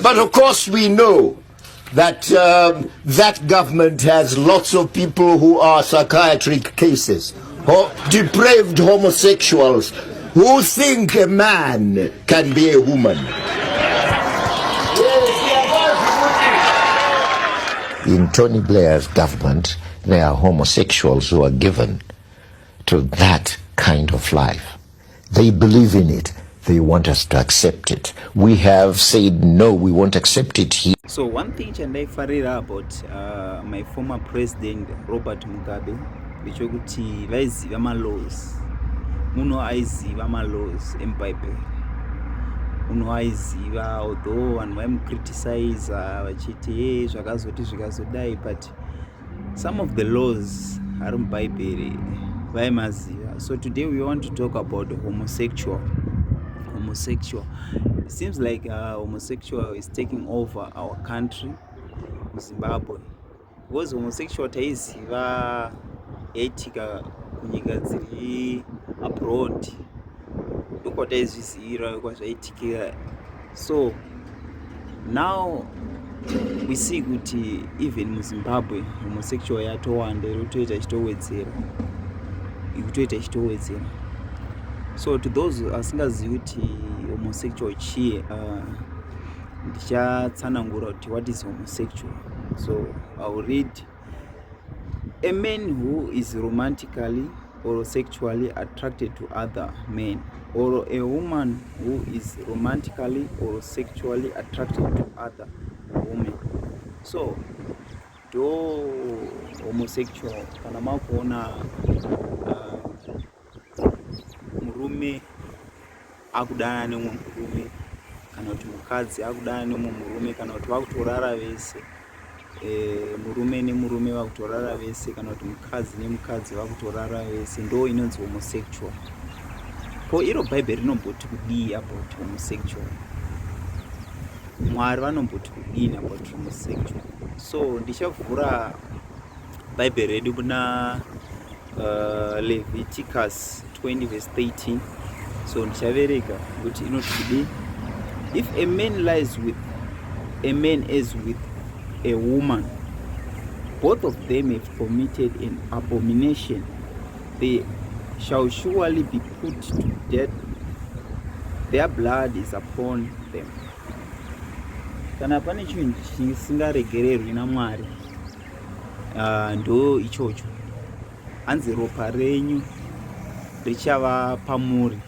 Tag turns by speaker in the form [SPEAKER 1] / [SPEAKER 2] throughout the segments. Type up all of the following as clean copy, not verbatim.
[SPEAKER 1] But of course we know that that government has lots of people who are psychiatric cases, or depraved homosexuals who think a man can be a woman. In Tony Blair's government, there are homosexuals who are given to that kind of life. They believe in it. They want us to accept it. We have said, no, we won't accept it here.
[SPEAKER 2] So one thing Chandai Farira about my former president, Robert Mugabe, which you could see, laws. Muno aiziva laws empire. Muno aiziva, although and when criticize vachiti zvakazoti zvikazodai, but some of the laws are empire. So today we want to talk about homosexual. It seems like homosexual is taking over our country, Zimbabwe, because homosexual taiziva etika kunyika dziri abroad ndiko taizvizira kwazvaitikira. So now we see kuti even muZimbabwe homosexual yatowanda irikutoita ichitowedzera. So to those asingazivi kuti homosexual chii, ndichatsanangura kuti what is homosexual. So I will read: a man who is romantically or sexually attracted to other men, or a woman who is romantically or sexually attracted to other women. So do homosexual kana makuona murume akudana nemumwe murume, kana kuti mukadzi akudana nemumwe murume, kana kuti vakutorara vese, murume nemurume vakutorara vese, kana kuti mukadzi nemukadzi vakutorara vese, ndo inonzi homosexual. Ko iro bhaibheri rinomboti kudii about homosexual? Mwari vanomboti kudii about homosexual? So ndichavhura bhaibheri redu kuna Leviticus 20 verse 13. So ndichavereka kuti inoti kudii: if a man lies with a man as with a woman, both of them have committed an abomination. They shall surely be put to death. Their blood is upon them. Kana pane chinhu chisingaregererwi naMwari, ndo ichocho. Hanzi ropa renyu richava pamuri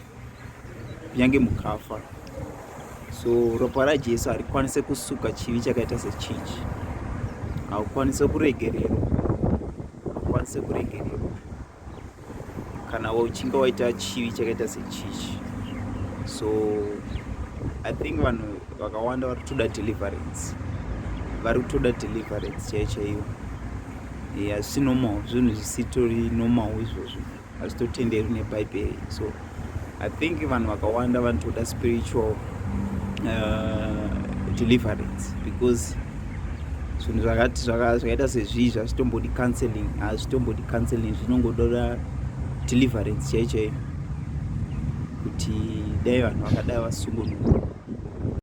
[SPEAKER 2] kunyange mukafa. So ropa raJesu harikwanise kusuka chivi chakaita sechichi. Haukwanise kuregererwa kana uchinge waita chivi chakaita sechichi. So I think vanhu vakawanda varikutoda deliverance chaiyo. Hazvisi normal, zvinhu zvisitori normal izvozvo, hazvitotenderwi nebhaibheri. So I think vanhu vakawanda vanotoda spiritual deliverance, because zvinhu zvakaita sezvizvi hazvitombodi counseling, zvinongoda deliverance chaiyo, kuti dai vanhu vakadai vasungunuka.